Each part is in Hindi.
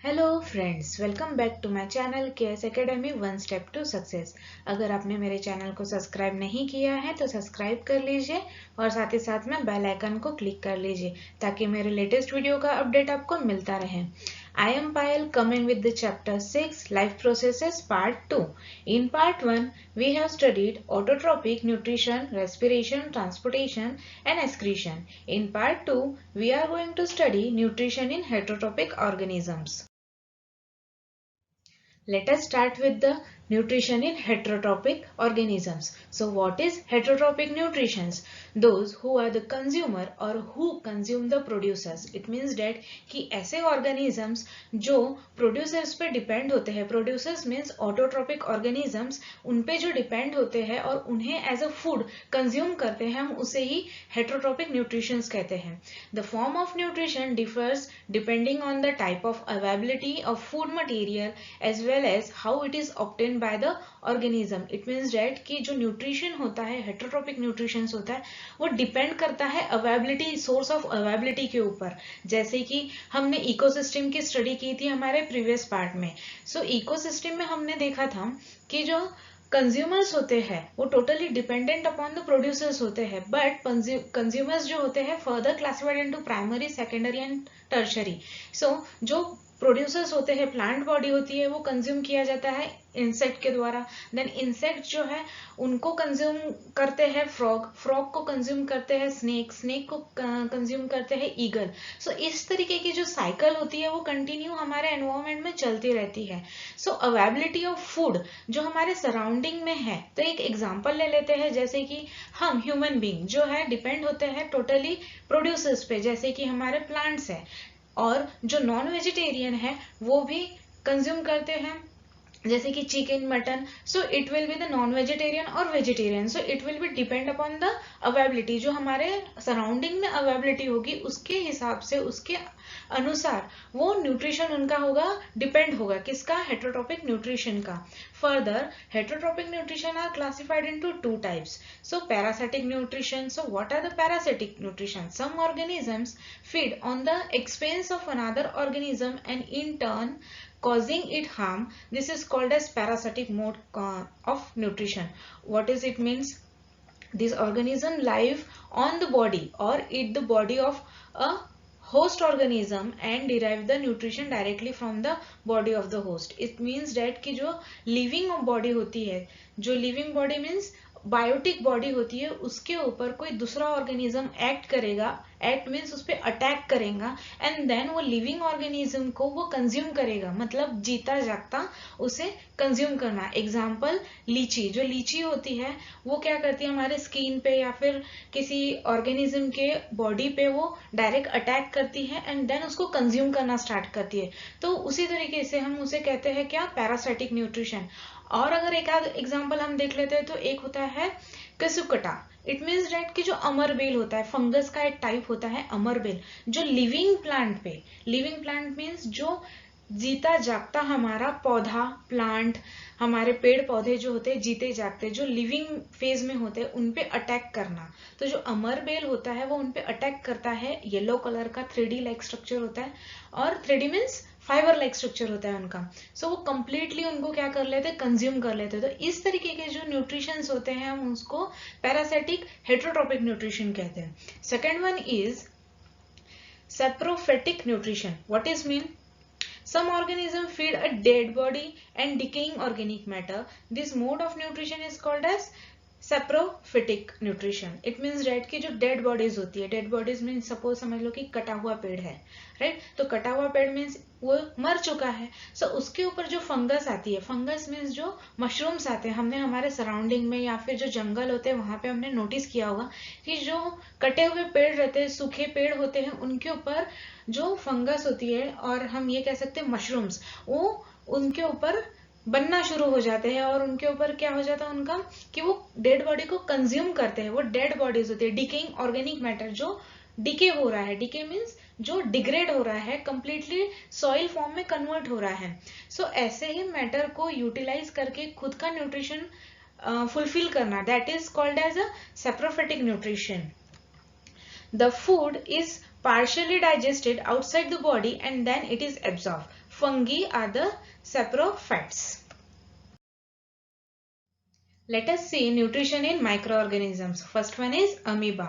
Hello friends, welcome back to my channel KS academy one step to success. अगर आपने मेरे चैनल को सब्सक्राइब नहीं किया है तो सब्सक्राइब कर लीजिए और साथ ही साथ में बेल आइकन को क्लिक कर लीजिए ताकि मेरे लेटेस्ट वीडियो का अपडेट आपको मिलता रहे। I am Payal coming with the chapter 6 life processes part 2। In part 1 we have studied autotrophic nutrition, respiration, transportation and excretion. In part 2 we are going to study nutrition in heterotrophic organisms. Let us start with the nutrition in heterotrophic organisms. So what is heterotrophic nutrition? Those who are the consumer or who consume the producers. It means that कि ऐसे organisms जो producers पे depend होते हैं, producers means autotrophic organisms, उन पे जो depend होते हैं और उन्हें as a food consume करते हैं, हम उसे ही heterotrophic nutrition कहते हैं. The form of nutrition differs depending on the type of availability of food material as well as how it is obtained by the organism. It means that कि जो nutrition होता है, heterotrophic nutrition होता है, वो depend करता है availability, source of availability के ऊपर. जैसे कि हमने इकोसिस्टम की स्टडी की थी हमारे प्रीवियस पार्ट में. सो इकोसिस्टम में हमने देखा था कि जो कंज्यूमर्स होते हैं वो totally dependent upon the producers होते हैं, बट कंज्यूमर्स जो होते हैं further classified into primary, secondary and tertiary. So जो प्रोड्यूसर्स होते हैं, प्लांट बॉडी होती है, वो कंज्यूम किया जाता है इंसेक्ट के द्वारा. देन इंसेक्ट जो है उनको कंज्यूम करते हैं फ्रॉग को कंज्यूम करते हैं स्नेक को कंज्यूम करते हैं ईगल. सो इस तरीके की जो साइकिल होती है वो कंटिन्यू हमारे एनवायरमेंट में चलती रहती है. सो अवेलेबिलिटी ऑफ फूड जो हमारे सराउंडिंग में है, तो एक एग्जांपल ले लेते हैं. जैसे कि हम ह्यूमन बीइंग जो है डिपेंड होते हैं टोटली प्रोड्यूसर्स पे, जैसे कि हमारे प्लांट्स है, और जो नॉन वेजिटेरियन है वो भी कंज्यूम करते हैं जैसे कि chicken, mutton. So it will be the non vegetarian और vegetarian. So it will be depend upon the availability. जो हमारे सराउंडिंग में अवेलेबिलिटी होगी उसके हिसाब से, उसके अनुसार वो न्यूट्रिशन उनका होगा, डिपेंड होगा किसका, हेटरोट्रोपिक न्यूट्रिशन का. Further heterotrophic nutrition are classified into two types. So parasitic nutrition. So what are the parasitic nutrition? Some organisms feed on the expense of another organism and in turn causing it harm. This is called as parasitic mode of nutrition. What is it means? This organism live on the body or eat the body of a host organism and derive the nutrition directly from the body of the host. It means that कि जो living body होती है, जो living body means biotic body होती है, उसके ऊपर कोई दूसरा ऑर्गेनिज्म एक्ट करेगा. एक्ट मीन्स उस पर अटैक करेगा एंड देन वो लिविंग ऑर्गेनिज्म को वो कंज्यूम करेगा, मतलब जीता जागता उसे कंज्यूम करना. एग्जाम्पल लीची. जो लीची होती है वो क्या करती है, हमारे स्किन पे या फिर किसी ऑर्गेनिज्म के बॉडी पे वो डायरेक्ट अटैक करती है एंड देन उसको कंज्यूम करना स्टार्ट करती है. तो उसी तरीके से हम उसे कहते हैं क्या, पैरासाइटिक न्यूट्रिशन. और अगर एक आध एग्जाम्पल हम देख लेते हैं तो एक होता है कसुकटा. इट मीन्स डेट कि जो अमरबेल होता है, फंगस का एक टाइप होता है अमरबेल, जो लिविंग प्लांट पे, लिविंग प्लांट मीन्स जो जीता जागता हमारा पौधा, प्लांट, हमारे पेड़ पौधे जो होते हैं जीते जागते, जो लिविंग फेज में होते हैं, उन पे अटैक करना. तो जो अमरबेल होता है वो उन पे अटैक करता है. येलो कलर का 3D लाइक स्ट्रक्चर होता है, और 3D means fibre like structure होता है उनका. सो वो कंप्लीटली उनको क्या कर लेते, कंज्यूम कर लेते. तो इस तरीके के जो न्यूट्रिशंस होते हैं हम उसको पैरासिटिक हेटरोट्रोपिक न्यूट्रिशन कहते हैं. Second one is saprophytic nutrition. What is mean? Some organisms feed a dead body and decaying organic matter. This mode of nutrition is called as saprophytic nutrition. It means that की जो डेड बॉडीज होती है, डेड बॉडीज मीन्स सपोज समझ लो कि कटा हुआ पेड़ है, राइट. तो कटा हुआ पेड़ मीन्स वो मर चुका है. सो उसके ऊपर जो फंगस आती है, फंगस मीन्स जो मशरूम्स आते हैं, हमने हमारे सराउंडिंग में या फिर जो जंगल होते हैं वहां पे हमने नोटिस किया होगा कि जो कटे हुए पेड़ रहते हैं, सूखे पेड़ होते हैं, उनके ऊपर जो फंगस होती है, और हम ये कह सकते हैं मशरूम्स, वो उनके ऊपर बनना शुरू हो जाते हैं. और उनके ऊपर क्या हो जाता है उनका, कि वो डेड बॉडी को कंज्यूम करते हैं. वो डेड बॉडीज होती है, डिकेइंग ऑर्गेनिक मैटर जो डिके हो रहा है. डिके मीन्स जो डिग्रेड हो रहा है, कंप्लीटली सॉइल फॉर्म में कन्वर्ट हो रहा है. सो ऐसे ही मैटर को यूटिलाइज करके खुद का न्यूट्रिशन फुलफिल करना, that is called as a saprophytic nutrition. The food is partially digested outside the body and then it is absorbed. fungi are the saprophytes. Let us see nutrition in microorganisms. First one is amoeba.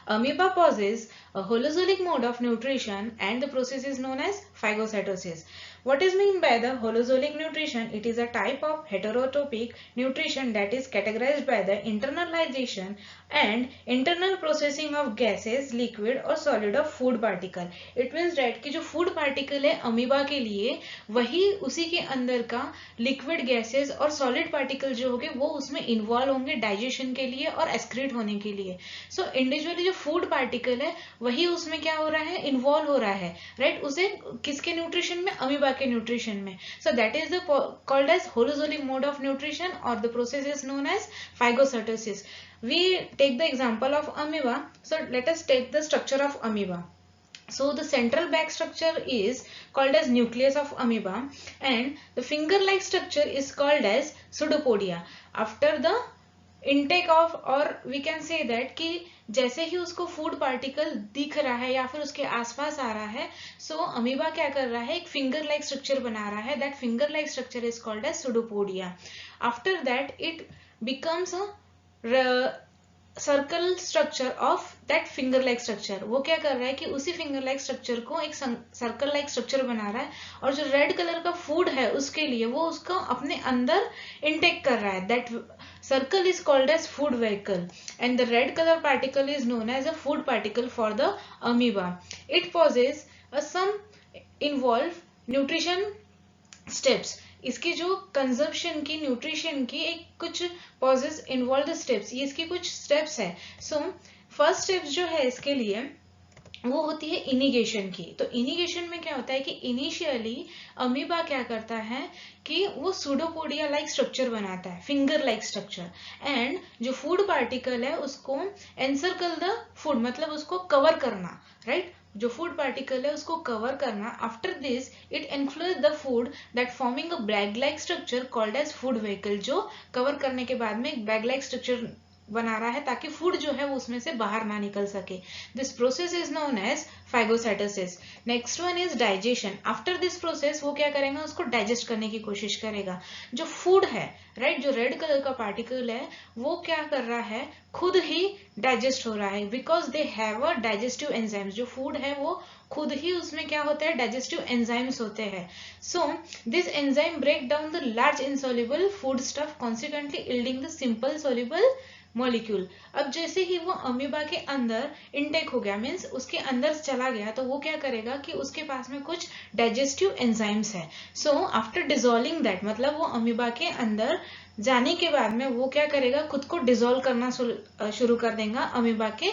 Amoeba possesses a holozoic mode of nutrition and the process is known as phagocytosis. What is meant by the holozoic nutrition? It is a type of heterotrophic nutrition that is categorized by the internalization and internal processing of gases, liquid or solid of food particle. It means that कि जो food particle है अमीबा के लिए वही उसी के अंदर का liquid gases और solid particle जो होंगे वो उसमें इन्वॉल्व होंगे डाइजेशन के लिए और एक्सक्रीट होने के लिए. सो इंडिविजुअली जो फूड पार्टिकल है वही उसमें क्या हो रहा है, इन्वॉल्व हो रहा है, राइट उसे किसके न्यूट्रिशन में, अमीबा के न्यूट्रिशन में. So that is the called as holozoic mode of nutrition और the process is known as phagocytosis. We take the example of amoeba. So let us take the structure of amoeba. So the central back structure is called as nucleus of amoeba and the finger-like structure is called as pseudopodia. After the intake of, or we can say that कि जैसे ही उसको फूड पार्टिकल दिख रहा है या फिर उसके आसपास आ रहा है, सो अमीबा क्या कर रहा है, एक फिंगर लाइक स्ट्रक्चर बना रहा है. That finger like structure is called as pseudopodia. After that it becomes circle structure of that finger like structure. वो क्या कर रहा है कि उसी फिंगर लाइक स्ट्रक्चर को एक सर्कल लाइक स्ट्रक्चर बना रहा है और जो रेड कलर का फूड है उसके लिए वो उसको अपने अंदर इनटेक कर रहा है. That circle is called as food vehicle and the red color particle is known as a food particle for the amoeba. It possesses some involved nutrition steps. इसकी जो कंजम्पशन की, न्यूट्रिशन की एक कुछ पॉजेस इन्वॉल्व स्टेप्स, ये इसकी कुछ स्टेप्स है. सो फर्स्ट स्टेप्स जो है इसके लिए वो होती है इनिगेशन की. तो इनिगेशन में क्या होता है कि इनिशियली अमीबा क्या करता है कि वो सूडोपोडिया लाइक स्ट्रक्चर बनाता है, फिंगर लाइक स्ट्रक्चर, एंड जो फूड पार्टिकल है उसको एनसर्कल द फूड, मतलब उसको कवर करना, राइट जो फूड पार्टिकल है उसको कवर करना. After this it influence the food that forming a bag like structure called as food vehicle. जो कवर करने के बाद में एक बैग लाइक स्ट्रक्चर बना रहा है ताकि फूड जो है वो उसमें से बाहर ना निकल सके. This process is known as phagocytosis. Next one is digestion. After this process वो क्या करेगा, उसको डाइजेस्ट करने की कोशिश करेगा. जो फूड है, राइट जो रेड कलर का पार्टिकल है वो क्या कर रहा है, खुद ही डाइजेस्ट हो रहा है because they have a digestive enzymes. जो फूड है वो खुद ही उसमें क्या होता है, डाइजेस्टिव एंजाइम्स होते हैं. So this enzyme break down the large insoluble food stuff consequently yielding the simple soluble molecule. अब जैसे ही वो अमीबा के अंदर इनटेक हो गया, मीन्स उसके अंदर चला गया, तो वो क्या करेगा कि उसके पास में कुछ डाइजेस्टिव एंजाइम्स है. सो आफ्टर डिजोल्विंग दैट, मतलब वो अमीबा के अंदर जाने के बाद में वो क्या करेगा, खुद को डिजोल्व करना शुरू कर देगा अमीबा के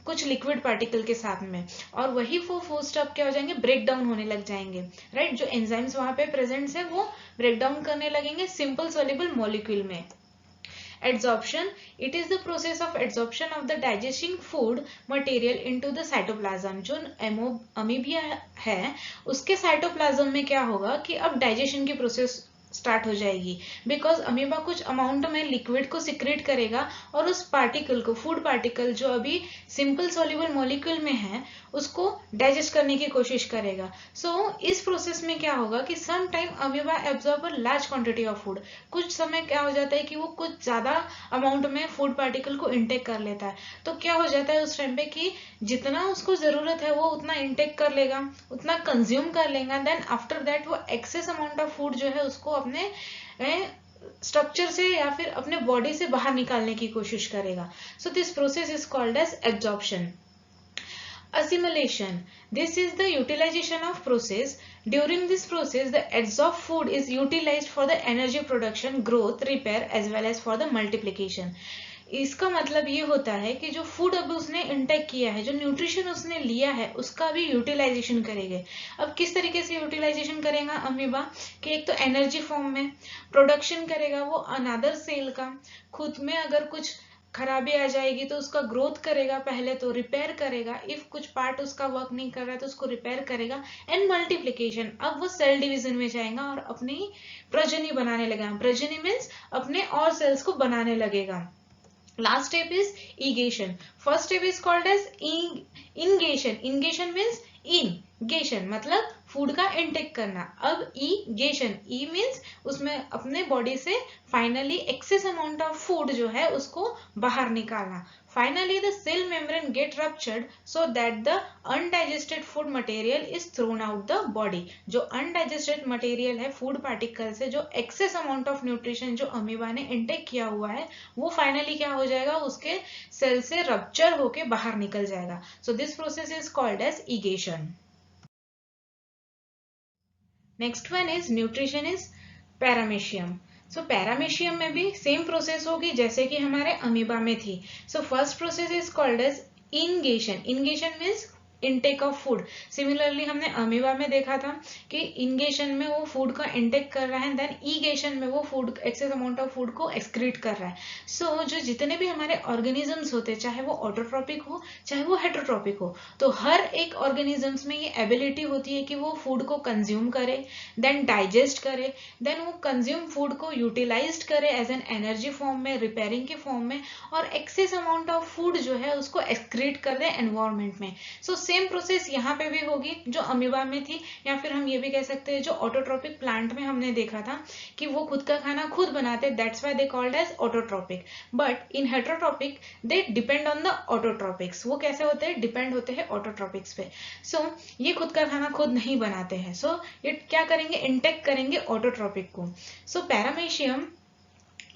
कुछ लिक्विड पार्टिकल के साथ में, और वही वो फूड स्टफ क्या हो जाएंगे, ब्रेक डाउन होने लग जाएंगे, राइट जो एंजाइम्स वहां पे प्रेजेंट है वो ब्रेक डाउन करने लगेंगे सिंपल सॉल्युबल मॉलिक्यूल में. Adsorption. It is the process of adsorption of the digesting food material into the cytoplasm. जो अमीबिया है उसके साइटोप्लाज्म में क्या होगा कि अब डाइजेशन की प्रोसेस स्टार्ट हो जाएगी बिकॉज अमीबा कुछ अमाउंट में लिक्विड को सिक्रेट करेगा और उस पार्टिकल को, फूड पार्टिकल जो अभी सिंपल सॉल्युबल मॉलिक्यूल में है उसको डाइजेस्ट करने की कोशिश करेगा. सो इस प्रोसेस में क्या होगा कि some time amoeba absorb large quantity of food. कुछ समय क्या हो जाता है कि वो कुछ ज्यादा अमाउंट में फूड पार्टिकल को इनटेक कर लेता है. तो क्या हो जाता है उस टाइम पे कि जितना उसको जरूरत है वो उतना इनटेक कर लेगा, उतना कंज्यूम कर लेगा. देन आफ्टर दैट वो एक्सेस अमाउंट ऑफ फूड जो है उसको अपने स्ट्रक्चर से या फिर अपने बॉडी से बाहर निकालने की कोशिश करेगा. So this process is called as absorption. Assimilation. This is the utilization of process. During this process, the adsorbed food is utilized for the energy production, growth, repair as well as for the multiplication. इसका मतलब ये होता है कि जो फूड अब उसने इंटेक किया है, जो न्यूट्रिशन उसने लिया है उसका भी यूटिलाइजेशन करेंगे. अब किस तरीके से यूटिलाइजेशन करेगा अमीबा कि एक तो एनर्जी फॉर्म में प्रोडक्शन करेगा वो अनदर सेल का, खुद में अगर कुछ खराबी आ जाएगी तो उसका ग्रोथ करेगा, पहले तो रिपेयर करेगा, इफ कुछ पार्ट उसका वर्क नहीं कर रहा है तो उसको रिपेयर करेगा, एंड मल्टीप्लिकेशन. अब वो सेल डिवीजन में जाएगा और अपनी प्रजनी बनाने लगेगा. प्रजनी मीन्स अपने और सेल्स को बनाने लगेगा. Last step is egation. First step is called as ingation. Ingation means ingation मतलब फूड का इनटेक करना। अब ईगेशन, ई मीन्स उसमें अपने बॉडी से finally excess amount of food जो है उसको बाहर निकालना। Finally the cell membrane get ruptured so that the undigested food material is thrown out the body. जो अनडाइजेस्टेड मटेरियल है फूड पार्टिकल से, जो एक्सेस अमाउंट ऑफ न्यूट्रिशन जो अमीबा ने इनटेक किया हुआ है, वो फाइनली क्या हो जाएगा, उसके सेल से रप्चर होके बाहर निकल जाएगा। So this process is called as egestion. Next one is nutrition is paramecium. So paramecium में भी सेम प्रोसेस होगी जैसे कि हमारे अमीबा में थी। So first process is called as ingestion. Ingestion means intake of food. Similarly हमने अमीबा में देखा था कि इंगेशन में वो फूड का इनटेक कर रहा है, देन ईगेशन में वो food access amount of food को एक्सक्रीट कर रहा है। सो जो जितने भी हमारे ऑर्गेनिजम्स होते हैं, चाहे वो ऑटोट्रॉपिक हो चाहे वो हेटरोट्रॉपिक हो, तो हर एक ऑर्गेनिजम्स में ये एबिलिटी होती है कि वो फूड को कंज्यूम करे, देन डाइजेस्ट करे, देन वो कंज्यूम फूड को यूटिलाइज करे एज एन एनर्जी फॉर्म में, रिपेयरिंग के फॉर्म में, और एक्सेस अमाउंट ऑफ फूड जो है उसको एक्सक्रीट कर दे एनवायरमेंट में। सो सेम प्रोसेस यहाँ पे भी होगी जो अमीबा में थी, या फिर हम ये भी कह सकते हैं जो ऑटोट्रॉपिक प्लांट में हमने देखा था कि वो खुद का खाना खुद बनाते, that's why they called as autotrophic. But in heterotrophic they depend on the autotrophics. वो कैसे होते हैं, डिपेंड होते हैं ऑटोट्रॉपिक्स पे। सो ये खुद का खाना खुद नहीं बनाते हैं, सो ये क्या करेंगे, इंटेक करेंगे ऑटोट्रॉपिक को। So paramecium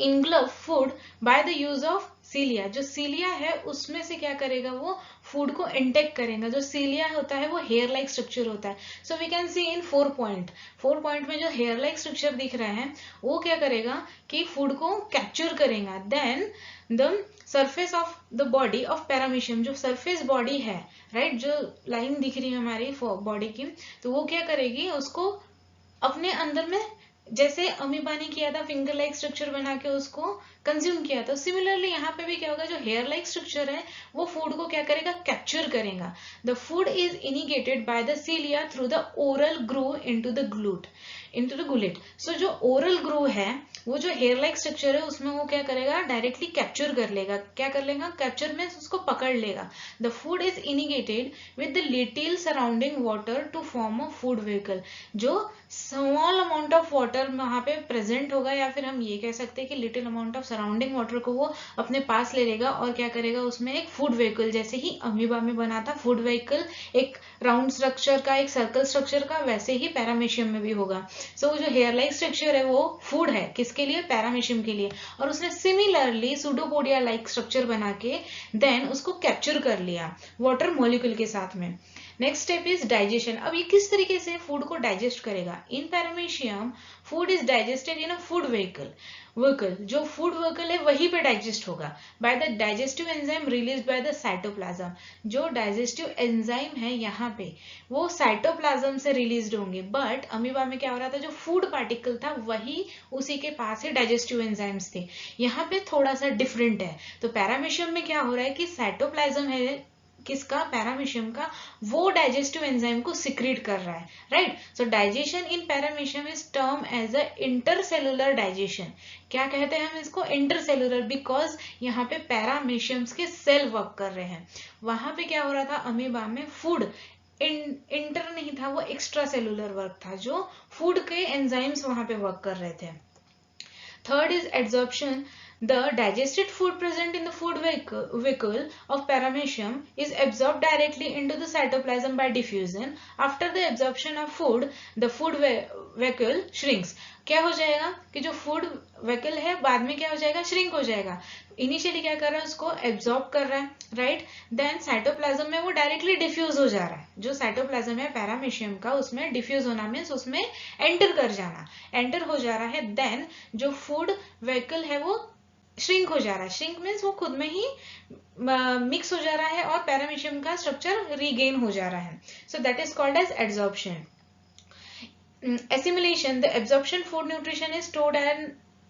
engulf food by the use of cilia. जो सीलिया है उसमें से क्या करेगा, वो फूड को इंटेक करेगा। जो सीलिया होता है वो हेयर लाइक स्ट्रक्चर होता है। So we can see in 4 point में जो हेयर लाइक स्ट्रक्चर दिख रहा है वो क्या करेगा कि फूड को कैप्चर करेगा। Then the surface of the body of paramecium, जो सरफेस बॉडी है, राइट, जो लाइन दिख रही है हमारी बॉडी की, तो वो क्या करेगी, उसको अपने अंदर में, जैसे अमीबा ने किया था फिंगर लाइक स्ट्रक्चर बना के उसको कंज्यूम किया था, सिमिलरली यहाँ पे भी क्या होगा, जो हेयर लाइक स्ट्रक्चर है वो फूड को क्या करेगा, कैप्चर करेगा। The food is ingested by the cilia through the oral groove into the gullet. So जो ओरल ग्रूव है, वो जो हेयर लाइक स्ट्रक्चर है उसमें वो क्या करेगा, डायरेक्टली कैप्चर कर लेगा। क्या कर लेगा, कैप्चर में उसको पकड़ लेगा। The food is ingested with the little surrounding water to form a food vehicle. जो स्मॉल अमाउंट ऑफ वाटर वहां पे प्रेजेंट होगा, या फिर हम ये कह सकते हैं कि little amount of surrounding water को वो अपने पास ले लेगा और क्या करेगा, उसमें एक फूड व्हीकल, जैसे ही अमीबा में बना था फूड व्हीकल एक राउंड स्ट्रक्चर का, एक सर्कल स्ट्रक्चर का, वैसे ही पैरामीशियम में भी होगा। सो जो हेयर लाइक स्ट्रक्चर है वो फूड है, किसके लिए, पैरामीशियम के लिए, और उसने सिमिलरली सूडोपोडिया लाइक स्ट्रक्चर बना के देन उसको कैप्चर कर लिया वाटर मॉलिक्यूल के साथ में। Next step is digestion. अब ये किस तरीके से फूड को डाइजेस्ट करेगा। इन paramecium food is digested in a food vehicle. जो फूड व्हीकल है वहीं पे डाइजेस्ट होगा by the digestive enzyme release by the cytoplasm. जो डाइजेस्टिव एंजाइम है यहाँ पे वो साइटोप्लाज्म से रिलीज होंगे, बट अमीबा में क्या हो रहा था, जो फूड पार्टिकल था वही उसी के पास ही डाइजेस्टिव एंजाइम्स थे। यहाँ पे थोड़ा सा डिफरेंट है। तो पैरामीशियम में क्या हो रहा है कि साइटोप्लाज्म है किसका, पैरामीशियम का, वो डाइजेस्टिव एंजाइम को सिक्रीट कर रहा है, right. So digestion in paramecium is term as a intercellular digestion. क्या कहते हैं हम इसको, इंटरसेलुलर, बिकॉज यहाँ पे पैरामीशियम्स के सेल वर्क कर रहे हैं। वहां पे क्या हो रहा था, अमीबा में फूड इंटर नहीं था, वो एक्स्ट्रा सेलुलर वर्क था, जो फूड के एंजाइम्स वहां पे वर्क कर रहे थे। Third is absorption. The digested food present in the food vehicle of paramecium is absorbed directly into the cytoplasm by diffusion. After the absorption of food, the food vehicle shrinks. क्या हो जाएगा कि जो फूड वेहिकल है बाद में क्या हो जाएगा, श्रिंक हो जाएगा। इनिशियली क्या कर रहा है, उसको एब्जॉर्ब कर रहा है, राइट। देन साइटोप्लाज्म में वो डायरेक्टली डिफ्यूज हो जा रहा है। जो साइटोप्लाज्म है पैरामीशियम का, उसमें डिफ्यूज होना मीन्स उसमें एंटर कर जाना, एंटर हो जा रहा है। देन जो फूड वेहिकल है वो श्रिंक हो जा रहा है। श्रिंक मीन्स वो खुद में ही मिक्स हो जा रहा है और पैरामीशियम का स्ट्रक्चर रीगेन हो जा रहा है। So that is called as absorption. Assimilation, the absorption food nutrition is stored and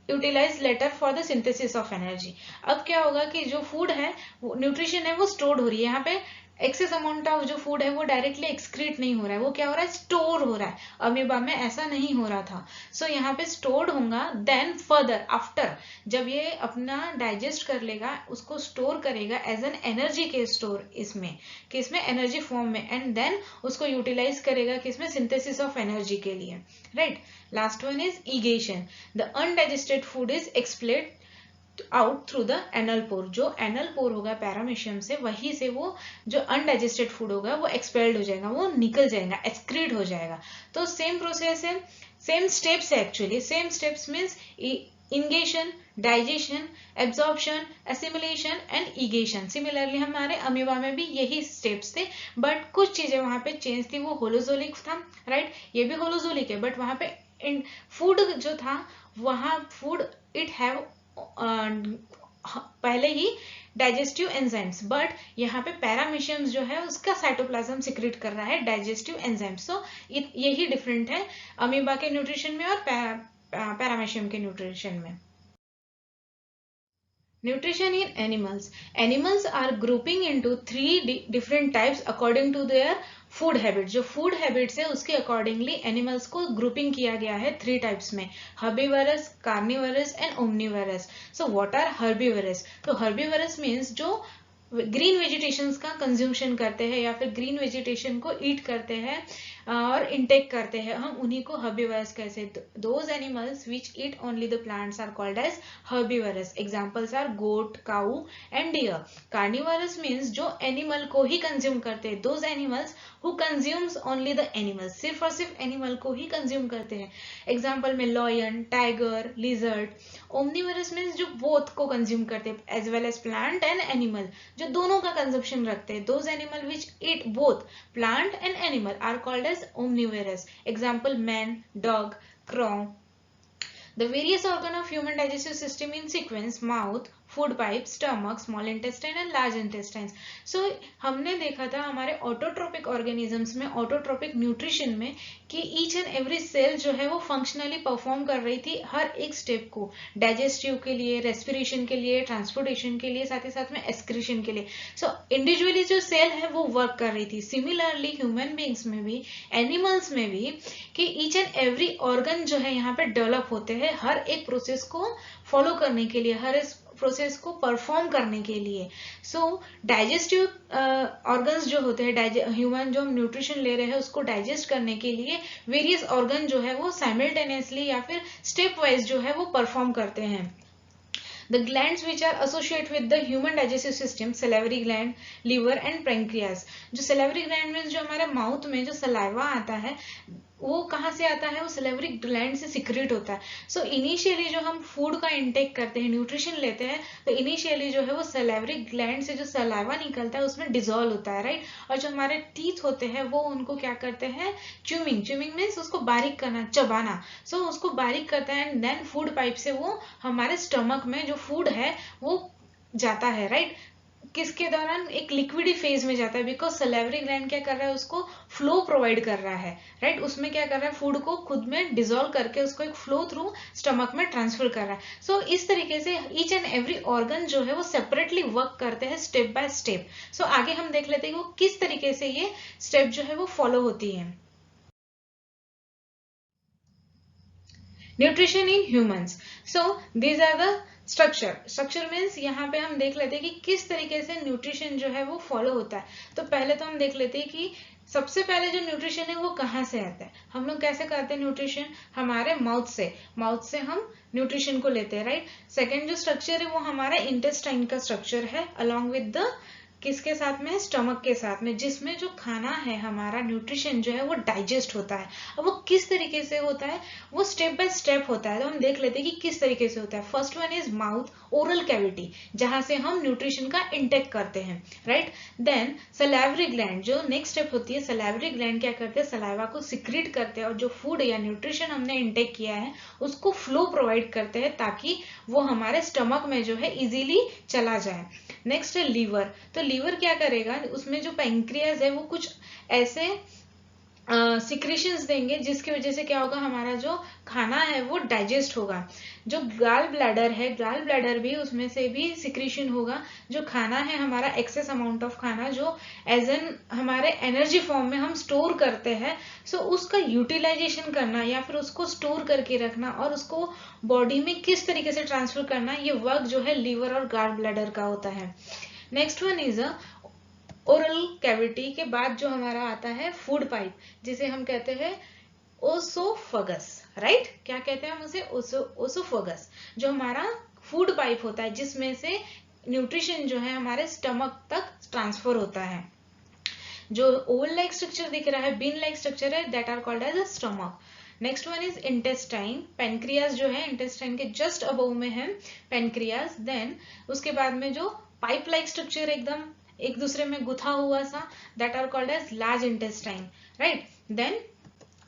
utilize later for the synthesis of energy. अब क्या होगा कि जो फूड है, न्यूट्रिशन है, वो स्टोर्ड हो रही है। यहाँ पे एक्सेस अमाउंट ऑफ जो फूड है वो डायरेक्टली एक्सक्रीट नहीं हो रहा है, वो क्या हो रहा है, स्टोर हो रहा है। अमीबा में ऐसा नहीं हो रहा था। सो यहाँ पे स्टोर्ड होगा, देन फर्दर आफ्टर जब ये अपना डाइजेस्ट कर लेगा, उसको स्टोर करेगा एज एन एनर्जी के स्टोर इसमें, किसमें, एनर्जी फॉर्म में, एंड देन उसको यूटिलाइज करेगा किसमें, सिंथेसिस ऑफ एनर्जी के लिए, right. Last one is egestion, the undigested food is expelled out through the anal pore. जो एनल पोर होगा पैरामीशियम से, वहीं से वो जो अनडाइजेस्टेड फूड होगा वो एक्सपेल्ड हो जाएगा, वो निकल जाएगा, एक्सक्रीट हो जाएगा। तो सेम प्रोसेस है, सेम स्टेप्स है actually. Same steps means ingestion, digestion, absorption, assimilation and egestion. Similarly हमारे अमीबा में भी यही स्टेप्स थे, बट कुछ चीजें वहां पे चेंज थी। वो होलोजोलिक था, राइट, ये भी होलोजोलिक है, बट वहां पे फूड जो था, वहां फूड इट हैव पहले ही डाइजेस्टिव एंजाइम्स, बट यहाँ पे पैरामीशियम्स जो है उसका साइटोप्लाज्म सिक्रेट कर रहा है डाइजेस्टिव एंजाइम्स। सो यही डिफरेंट है अमीबा के न्यूट्रिशन में और पैरामीशियम के न्यूट्रिशन में। Nutrition in animals. Animals are grouping into three different types according to their food habit. जो फूड हैबिट्स है उसके अकॉर्डिंगली एनिमल्स को ग्रुपिंग किया गया है थ्री टाइप्स में, herbivorous, carnivorous and omnivorous. So what are herbivorous? तो हर्बीवरस मीन्स जो ग्रीन वेजिटेशंस का कंज्यूमशन करते हैं या फिर ग्रीन वेजिटेशन को ईट करते हैं और इंटेक करते हैं, हम उन्हीं को हर्बीवरस कहते हैं। Those animals which eat only the plants are called as herbivorous. Examples are goat, cow and deer. Carnivorous means जो एनिमल को ही कंज्यूम करते हैं, those animals who consumes only the animals, सिर्फ और सिर्फ एनिमल को ही कंज्यूम करते हैं। एग्जाम्पल में lion, tiger, lizard. Omnivorous means जो बोथ को कंज्यूम करते हैं, as well as plant and animal, जो दोनों का कंजप्शन रखते हैं। Those animal which eat both plant and animal are called as omnivorous. Example, man, dog, crow. The various organ of human digestive system in sequence: mouth, food pipe, stomach, small intestine and large intestine. So हमने देखा था हमारे ऑटोट्रोपिक ऑर्गेनिजम्स में, ऑटोट्रोपिक न्यूट्रिशन में, कि ईच एंड एवरी सेल जो है वो फंक्शनली परफॉर्म कर रही थी हर एक स्टेप को, डाइजेस्टिव के लिए, रेस्पिरेशन के लिए, ट्रांसपोर्टेशन के लिए, साथ ही साथ में एक्सक्रीशन के लिए। सो इंडिविजुअली जो सेल है वो वर्क कर रही थी। सिमिलरली ह्यूमन बींग्स में भी, एनिमल्स में भी, कि ईच एंड एवरी ऑर्गन जो है यहाँ पे डेवलप होते हैं हर एक प्रोसेस को फॉलो करने के लिए, हर इस प्रोसेस को परफॉर्म करने के लिए। सो डाइजेस्टिव ऑर्गन्स जो होते हैं, ह्यूमन जो हम न्यूट्रिशन ले रहे हैं उसको डाइजेस्ट करने के लिए वेरियस ऑर्गन जो है वो साइमल्टेनियसली या फिर स्टेप वाइज जो है वो परफॉर्म करते हैं। The glands which are associated with the human digestive system, salivary gland, liver and pancreas. जो salivary gland में जो हमारे माउथ में जो सलाइवा आता है वो कहाँ से आता है, वो सलेवरी ग्लैंड से सिक्रेट होता है। सो इनिशियली जो हम फूड का इंटेक करते हैं, न्यूट्रिशन लेते हैं, तो इनिशियली जो है वो सलेवरी ग्लैंड से जो सलाइवा निकलता है उसमें डिजोल्व होता है, राइट। और जो हमारे टीथ होते हैं वो उनको क्या करते हैं, च्यूमिंग, च्यूमिंग मीन्स उसको बारीक करना, चबाना। सो उसको बारीक करता है एंड देन फूड पाइप से वो हमारे स्टमक में जो फूड है वो जाता है, राइट। किसके दौरान, एक लिक्विडी फेज में जाता है, बिकॉज सलेवरी ग्लैंड क्या कर रहा है, उसको फ्लो प्रोवाइड कर रहा है, राइट। उसमें क्या कर रहा है, फूड को खुद में डिसॉल्व करके उसको एक फ्लो थ्रू स्टमक में ट्रांसफर कर रहा है। सो इस तरीके से ईच एंड एवरी ऑर्गन जो है वो सेपरेटली वर्क करते हैं स्टेप बाय स्टेप। सो आगे हम देख लेते हैं वो किस तरीके से ये स्टेप जो है वो फॉलो होती है। Nutrition in humans. So these are the structure means यहाँ पे हम देख लेते हैं कि किस तरीके से न्यूट्रिशन जो है वो फॉलो होता है। तो पहले तो हम देख लेते हैं कि सबसे पहले जो न्यूट्रिशन है वो कहाँ से आता है। हम लोग कैसे करते हैं न्यूट्रिशन, हमारे माउथ से हम न्यूट्रिशन को लेते हैं, राइट। सेकेंड जो स्ट्रक्चर है वो हमारा इंटेस्टाइन का स्ट्रक्चर है, अलॉन्ग विद द किसके साथ में, स्टमक के साथ में, जिसमें जो खाना है हमारा न्यूट्रिशन जो है वो डाइजेस्ट होता है। अब वो किस तरीके से होता है, वो स्टेप बाय स्टेप होता है। तो हम देख लेते हैं कि किस तरीके से होता है। First one is mouth, oral cavity, जहां से हम न्यूट्रिशन का इंटेक करते हैं, राइट। देन सलाइवरी ग्लैंड, जो नेक्स्ट स्टेप होती है, सलाइवरी ग्लैंड क्या करते हैं, सलाइवा को सिक्रीट करते हैं और जो फूड या न्यूट्रिशन हमने इंटेक किया है उसको फ्लो प्रोवाइड करते हैं ताकि वो हमारे स्टमक में जो है इजीली चला जाए। नेक्स्ट है लीवर। तो लीवर क्या करेगा, उसमें जो पैंक्रियाज है वो कुछ ऐसे सिक्रीशंस देंगे, जिसकी वजह से क्या होगा, हमारा जो खाना है वो डाइजेस्ट होगा। जो गाल ब्लैडर है, गाल ब्लैडर भी, उसमें से भी सिक्रीशन होगा। जो खाना है हमारा, एक्सेस अमाउंट ऑफ खाना जो एज एन हमारे एनर्जी फॉर्म में हम स्टोर करते हैं, सो उसका यूटिलाइजेशन करना या फिर उसको स्टोर करके रखना और उसको बॉडी में किस तरीके से ट्रांसफर करना, ये वर्क जो है लीवर और गाल ब्लैडर का होता है। Next one is oral cavity के बाद जो हमारा आता है फूड पाइप, जिसे हम कहते हैं ओसोफगस, राइट। क्या कहते हैं हम उसे, ओसोफगस, जो हमारा फूड पाइप होता है, जिसमें से न्यूट्रिशन जो है हमारे स्टमक तक ट्रांसफर होता है। जो ओवल लाइक स्ट्रक्चर दिख रहा है, बीन लाइक स्ट्रक्चर है, that are called as a stomach. Next one is intestine. Pancreas जो है इंटेस्टाइन के जस्ट अबव में है पेनक्रियाज। देन उसके बाद में जो पाइप लाइक स्ट्रक्चर एकदम एक दूसरे में गुथा हुआ सा, that are called as large intestine, right. Then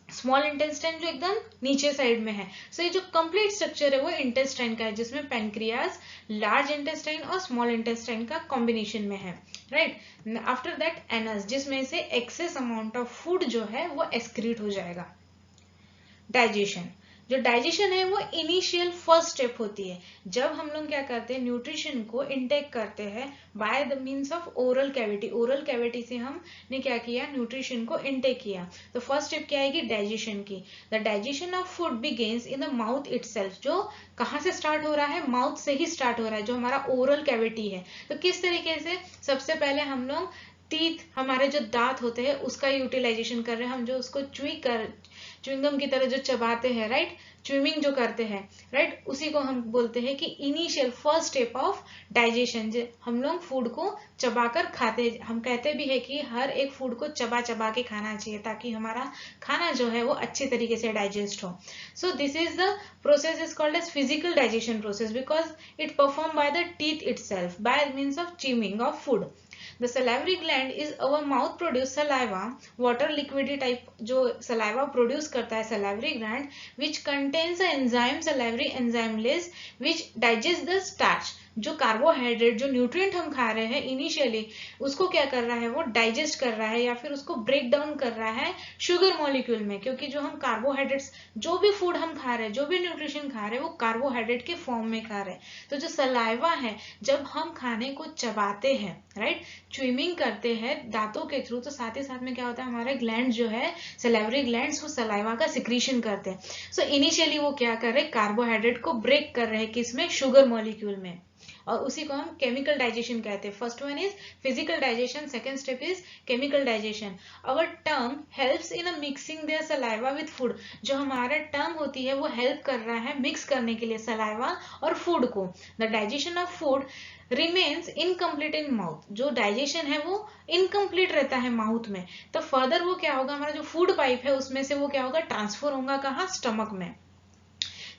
small intestine जो एकदम नीचे साइड में है। सो ये जो कंप्लीट स्ट्रक्चर है वो इंटेस्टाइन का है, जिसमें पेनक्रियाज, लार्ज इंटेस्टाइन और स्मॉल इंटेस्टाइन का कॉम्बिनेशन में है, राइट। आफ्टर दैट एनस, जिसमें से एक्सेस अमाउंट ऑफ फूड जो है वो एक्सक्रीट हो जाएगा। डाइजेशन, जो डाइजेशन है वो इनिशियल फर्स्ट स्टेप होती है, जब हम लोग क्या करते हैं, न्यूट्रिशन को इनटेक करते हैं by the means of oral cavity. Oral cavity से हमने क्या किया, न्यूट्रिशन को इनटेक किया। तो फर्स्ट स्टेप क्या आएगी, डाइजेशन की। The digestion of food begins in the mouth itself, जो कहाँ से स्टार्ट हो रहा है, माउथ से ही स्टार्ट हो रहा है, जो हमारा ओरल कैविटी है। तो किस तरीके से, सबसे पहले हम लोग टीथ, हमारे जो दांत होते हैं उसका यूटिलाइजेशन कर रहे हैं, हम जो उसको च्युइंगम की तरह जो चबाते हैं, राइट, च्युइंग जो करते हैं, राइट, उसी को हम बोलते हैं कि initial first step of digestion. हम लोग फूड को चबाकर खाते, हम कहते भी है कि हर एक फूड को चबा चबा के खाना चाहिए, ताकि हमारा खाना जो है वो अच्छे तरीके से डाइजेस्ट हो। So this is the process is called as physical digestion process, because it perform by the teeth itself by means of chewing of food. The salivary gland is our mouth produce saliva, water liquidy type जो saliva produce करता है salivary gland, which contains the enzyme salivary enzymelase which digest the starch। जो कार्बोहाइड्रेट, जो न्यूट्रिएंट हम खा रहे हैं इनिशियली, उसको क्या कर रहा है, वो डाइजेस्ट कर रहा है या फिर उसको ब्रेक डाउन कर रहा है शुगर मॉलिक्यूल में। क्योंकि जो हम कार्बोहाइड्रेट्स, जो भी फूड हम खा रहे हैं, जो भी न्यूट्रिशन खा रहे हैं, वो कार्बोहाइड्रेट के फॉर्म में खा रहे हैं। तो जो सलाइवा है, जब हम खाने को चबाते हैं, राइट, च्युइंग करते हैं दांतों के थ्रू, तो साथ ही साथ में क्या होता है, हमारे ग्लैंड जो है सलाइवरी ग्लैंड्स, वो सलाइवा का सिक्रीशन करते हैं। सो इनिशियली वो क्या कर रहे हैं, कार्बोहाइड्रेट को ब्रेक कर रहे हैं, किसमें, शुगर मॉलिक्यूल में, और उसी को हम केमिकल डाइजेशन कहते हैं। First one is physical digestion, second step is chemical digestion. Our tongue helps in mixing their saliva with food. जो हमारा टंग होती है वो हेल्प कर रहा है मिक्स करने के लिए सलाइवा और फूड को। The digestion of food remains incomplete in mouth. जो डाइजेशन है वो इनकम्प्लीट रहता है माउथ में, तो फर्दर वो क्या होगा, हमारा जो फूड पाइप है उसमें से वो क्या होगा, ट्रांसफर होगा कहाँ, स्टमक में,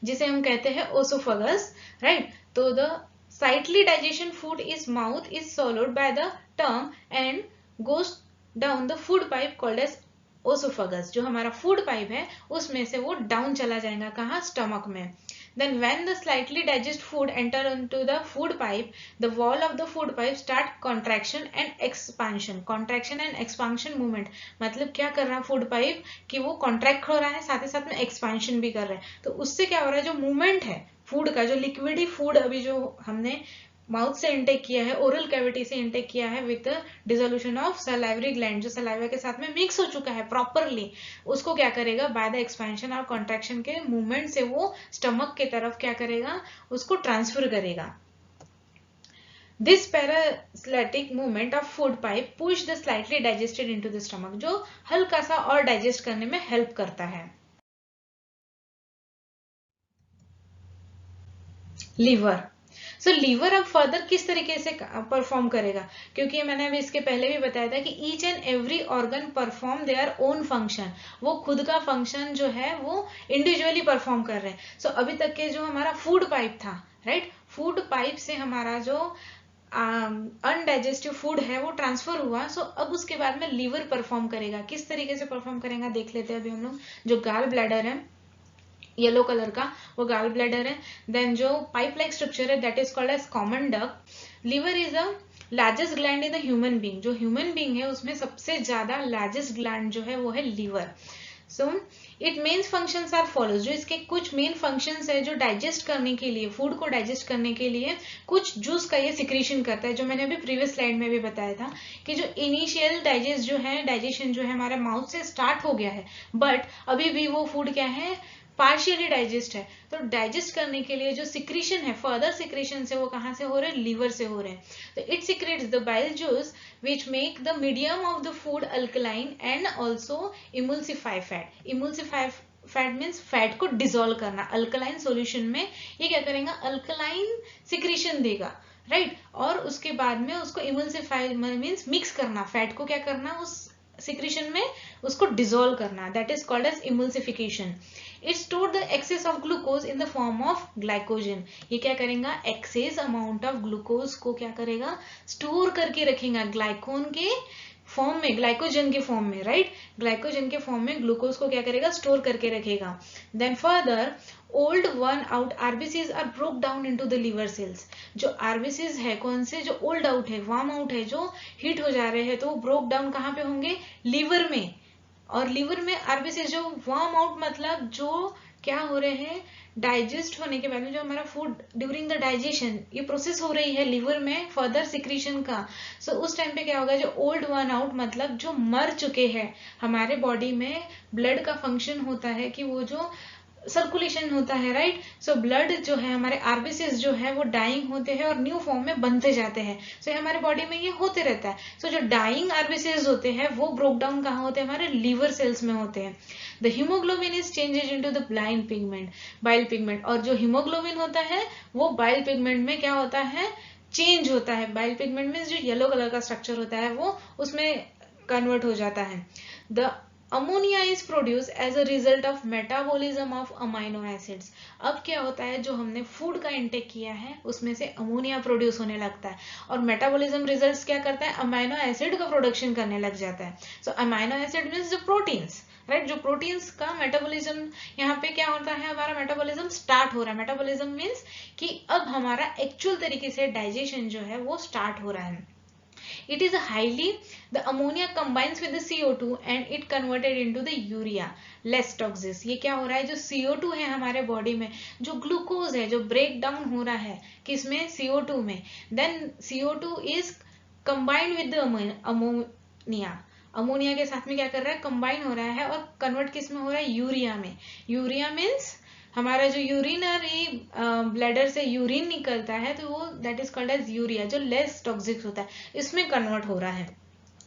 जिसे हम कहते हैं ओसोफगस, राइट। तो the slightly digestion food is mouth is swallowed by the tongue and goes down the food pipe called as ओसोफगस। जो हमारा फूड पाइप है उसमें से वो डाउन चला जाएगा कहाँ, स्टमक में। Then when the slightly digested food enter into the food pipe, the wall of the food pipe start contraction and expansion। contraction and expansion movement मतलब क्या कर रहा है फूड पाइप, कि वो कॉन्ट्रैक्ट हो रहा है, साथ ही साथ में एक्सपेंशन भी कर रहा है। तो उससे क्या हो रहा है, जो मूवमेंट है फूड का, जो लिक्विडी फूड अभी जो हमने माउथ से इंटेक किया है, ओरल कैविटी से इंटेक किया है with dissolution of salivary gland, जो सलाइवा के साथ में मिक्स हो चुका है प्रॉपरली, उसको क्या करेगा, बाय द एक्सपेंशन और कॉन्ट्रैक्शन के मूवमेंट से वो स्टमक के तरफ क्या करेगा, उसको ट्रांसफर करेगा। This parasyllatic movement of food pipe push the slightly digested into the stomach, जो हल्का सा और डाइजेस्ट करने में हेल्प करता है। लीवर, सो लीवर अब फर्दर किस तरीके से परफॉर्म करेगा, क्योंकि मैंने अभी इसके पहले भी बताया था कि each and every organ perform their own function. वो खुद का फंक्शन जो है वो इंडिविजुअली परफॉर्म कर रहे हैं। सो अभी तक के जो हमारा फूड पाइप था, राइट, फूड पाइप से हमारा जो अनडाइजेस्टिव फूड है वो ट्रांसफर हुआ। सो अब उसके बाद में लीवर परफॉर्म करेगा। किस तरीके से परफॉर्म करेगा देख लेते हैं अभी हम लोग। जो गाल ब्लैडर है येलो कलर का, वो गाल ब्लैडर है। देन जो पाइप लाइक स्ट्रक्चर है that is called as common duct. Liver is a largest gland in the human being, जो ह्यूमन बीइंग है उसमें सबसे ज्यादा लार्जेस्ट ग्लैंड जो है वो है liver. So it mains functions are follows, जो इसके कुछ मेन फंक्शंस है जो डाइजेस्ट करने के लिए, फूड को डाइजेस्ट करने के लिए कुछ जूस का ये सिक्रीशन करता है, जो मैंने अभी प्रीवियस स्लाइड में भी बताया था कि जो इनिशियल डाइजेस्ट जो है, डाइजेशन जो है हमारे माउथ से स्टार्ट हो गया है, बट अभी भी वो फूड क्या है, पार्शियली डाइजेस्ट है। तो डाइजेस्ट करने के लिए जो सिक्रीशन है, फर्दर सिक्रीशन है, वो कहाँ से हो रहे हैं, लीवर से हो रहे हैं। तो it secretes the bile juice which make the medium of the food alkaline and also emulsify fat. Emulsify fat means fat को डिसॉल्व करना। अल्कलाइन सॉल्यूशन में ये क्या करेगा, अल्कलाइन सिक्रीशन देगा, राइट। और उसके बाद में उसको इमल्सिफाई मीन्स मिक्स करना, फैट को क्या करना, उस सिक्रीशन में उसको डिसॉल्व करना, that is called as emulsification. It store the excess of glucose in the form of glycogen. ये क्या करेगा, एक्सेस अमाउंट ऑफ ग्लूकोज को क्या करेगा, स्टोर करके रखेगा ग्लाइकोन के फॉर्म में, ग्लाइकोजन के फॉर्म में, राइट। ग्लाइकोजन के फॉर्म में ग्लूकोज को क्या करेगा, स्टोर करके रखेगा। Then further old one out RBCs are broke down into the liver cells. जो आरबीसीज है कौन से, जो ओल्ड आउट है, वार्म आउट है, जो हीट हो जा रहे हैं, तो वो ब्रोक डाउन कहाँ पे होंगे, लीवर में। और लीवर में आरबीसीज जो वार्म आउट मतलब जो क्या हो रहे हैं, डाइजेस्ट होने के बाद में जो हमारा फूड ड्यूरिंग द डाइजेशन ये प्रोसेस हो रही है लीवर में फर्दर सिक्रीशन का। सो उस टाइम पे क्या होगा, जो ओल्ड वन आउट मतलब जो मर चुके हैं, हमारे बॉडी में ब्लड का फंक्शन होता है कि वो जो सर्कुलेशन होता है, राइट। सो ब्लड जो है, हमारे आरबीसीज जो है वो डाइंग होते हैं और न्यू फॉर्म में बनते जाते हैं। सो हमारे बॉडी में ये होते रहता है। सो जो डाइंग आरबीसीज होते हैं वो ब्रोक डाउन कहाँ होते हैं, हमारे लीवर सेल्स में होते हैं। The haemoglobin is changes into the bile pigment, bile pigment. और जो हीमोग्लोबिन होता है वो बाइल पिगमेंट में क्या होता है, चेंज होता है। बाइल पिगमेंट में जो येलो कलर का स्ट्रक्चर होता है वो उसमें कन्वर्ट हो जाता है। The ammonia is produce as a result of metabolism of amino acids. अब क्या होता है, जो हमने फूड का इंटेक किया है उसमें से अमोनिया प्रोड्यूस होने लगता है, और मेटाबॉलिज्म रिजल्ट्स क्या करता है, अमाइनो एसिड का प्रोडक्शन करने लग जाता है। सो अमाइनो एसिड मीन्स जो प्रोटीन्स, राइट। जो प्रोटीन्स का मेटाबॉलिज्म यहाँ पे क्या होता है, हमारा मेटाबॉलिज्म स्टार्ट हो रहा है। मेटाबॉलिज्म मीन्स कि अब हमारा एक्चुअल तरीके से डाइजेशन जो है वो स्टार्ट हो रहा है। It is highly, the ammonia combines with the CO2 and it converted into the urea, less toxic। ये क्या हो रहा है, जो CO2 है हमारे बॉडी में, जो ग्लूकोज है जो ब्रेक डाउन हो रहा है किसमें, CO2 में, then CO2 is combined with the ammonia। Ammonia के साथ में क्या कर रहा है, कंबाइन हो रहा है और कन्वर्ट किस में हो रहा है, यूरिया में। यूरिया मीन्स हमारा जो यूरिनरी ब्लैडर से यूरिन निकलता है तो वो that is called as urea, जो लेस टॉक्सिक होता है, इसमें कन्वर्ट हो रहा है।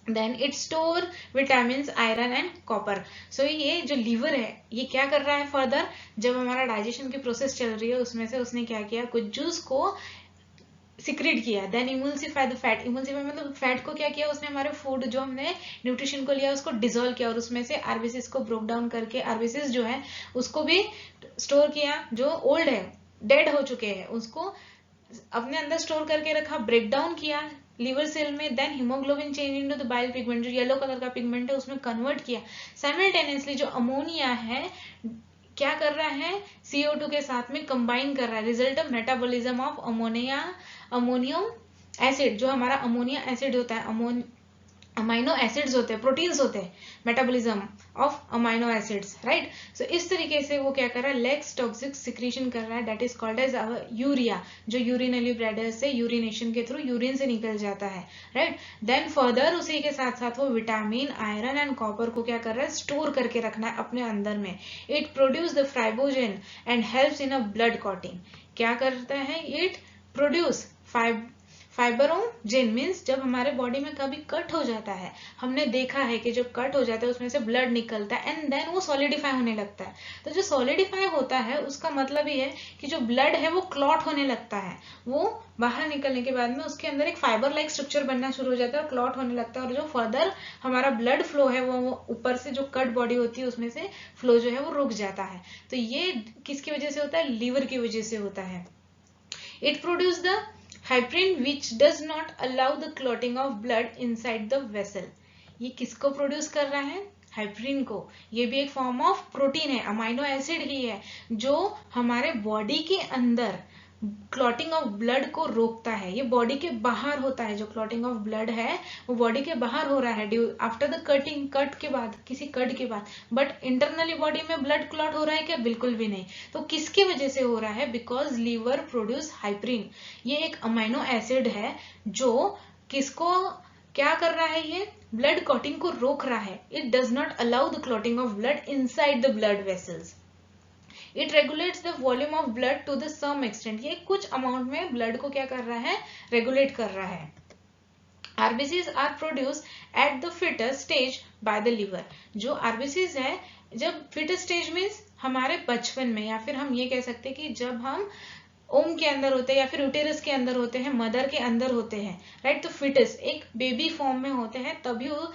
Then it store vitamin, iron and copper. So ये जो लीवर है ये क्या कर रहा है, फर्दर जब हमारा डाइजेशन की प्रोसेस चल रही है उसमें से उसने क्या किया, कुछ जूस को सिक्रेट किया। Then emulsify the fat, emulsify मतलब फैट को क्या किया उसने, हमारे फूड जो हमने न्यूट्रिशन को लिया उसको डिसॉल्व किया और उसमें से आरबीसीज को ब्रोक डाउन करके आरबीसीज जो है उसको भी स्टोर किया, जो ओल्ड है, डेड हो चुके हैं, उसको अपने अंदर स्टोर करके रखा, ब्रेक डाउन किया लीवर सेल में। Then haemoglobin change into the bile pigment, जो येलो कलर का पिगमेंट है उसमें कन्वर्ट किया। साइमल्टेनियसली जो अमोनिया है क्या कर रहा है, CO2 के साथ में कंबाइन कर रहा है, result of metabolism of ammonium acid. जो हमारा अमोनिया एसिड होता है, अमाइनो एसिड्स होते हैं, प्रोटीन्स होते हैं, metabolism of amino acids, right. So इस तरीके से वो क्या कर रहा है, लेस टॉक्सिक सिक्रीशन कर रहा है, that is called as urea, जो यूरिनरी ब्लैडर से यूरिनेशन के थ्रू यूरिन से निकल जाता है, राइट। देन फर्दर उसी के साथ साथ वो विटामिन, आयरन एंड कॉपर को क्या कर रहा है, स्टोर करके रखना है अपने अंदर में। It produce the fibrinogen and helps in a blood clotting. क्या करता है, इट प्रोड्यूस फाइब्रोजेन मीन्स जब हमारे बॉडी में कभी कट हो जाता है, हमने देखा है कि जब कट हो जाता है उसमें से ब्लड निकलता है एंड देन वो सॉलिडिफाई होने लगता है। तो जो सॉलिडिफाई होता है उसका मतलब ये है कि जो ब्लड है वो क्लॉट होने लगता है, वो बाहर निकलने के बाद में उसके अंदर एक फाइबर लाइक स्ट्रक्चर बनना शुरू हो जाता है और क्लॉट होने लगता है, और जो फर्दर हमारा ब्लड फ्लो है वो ऊपर से जो कट बॉडी होती है उसमें से फ्लो जो है वो रुक जाता है। तो ये किसकी वजह से होता है, लीवर की वजह से होता है। It produce the heparin which does not allow the clotting of blood inside the vessel। ये किसको प्रोड्यूस कर रहा है, हेपरिन को। ये भी एक फॉर्म ऑफ प्रोटीन है, अमाइनो एसिड ही है, जो हमारे बॉडी के अंदर क्लॉटिंग ऑफ ब्लड को रोकता है। ये बॉडी के बाहर होता है, जो क्लॉटिंग ऑफ ब्लड है वो बॉडी के बाहर हो रहा है due after the cutting, cut के बाद, किसी कट के बाद। बट इंटरनली बॉडी में ब्लड क्लॉट हो रहा है क्या? बिल्कुल भी नहीं। तो किसकी वजह से हो रहा है? Because liver produce heparin. ये एक अमाइनो एसिड है जो किसको क्या कर रहा है? ये ब्लड क्लॉटिंग को रोक रहा है। It does not allow the clotting of blood inside the blood vessels. It regulates the volume of blood to the some extent. ये कुछ अमाउंट में ब्लड को क्या कर रहा है? रेगुलेट कर रहा है। RBCs are produce at the foetus stage by the liver. जो आरबीसीज है जब फिटस स्टेज मीन्स हमारे बचपन में, या फिर हम ये कह सकते हैं कि जब हम ओम के अंदर होते हैं या फिर यूटेरस के अंदर होते हैं, मदर के अंदर होते हैं, राइट। तो फिटस एक बेबी फॉर्म में होते हैं, तभी वो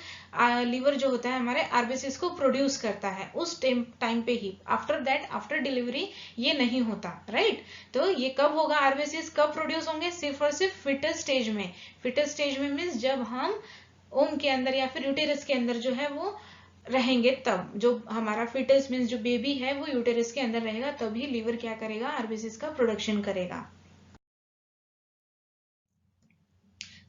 लीवर जो होता है हमारे आरबीसीज को प्रोड्यूस करता है उस टाइम पे ही। आफ्टर दैट, आफ्टर डिलीवरी ये नहीं होता, राइट। तो ये कब होगा? आरबीसीज कब प्रोड्यूस होंगे? सिर्फ और सिर्फ फिटस स्टेज में। फिटस स्टेज में मीन्स जब हम ओम के अंदर या फिर यूटेरस के अंदर जो है वो रहेंगे, तब जो हमारा फिटस मीन्स जो बेबी है वो यूटेरस के अंदर रहेगा, तभी लीवर क्या करेगा? आरबीसीज का प्रोडक्शन करेगा।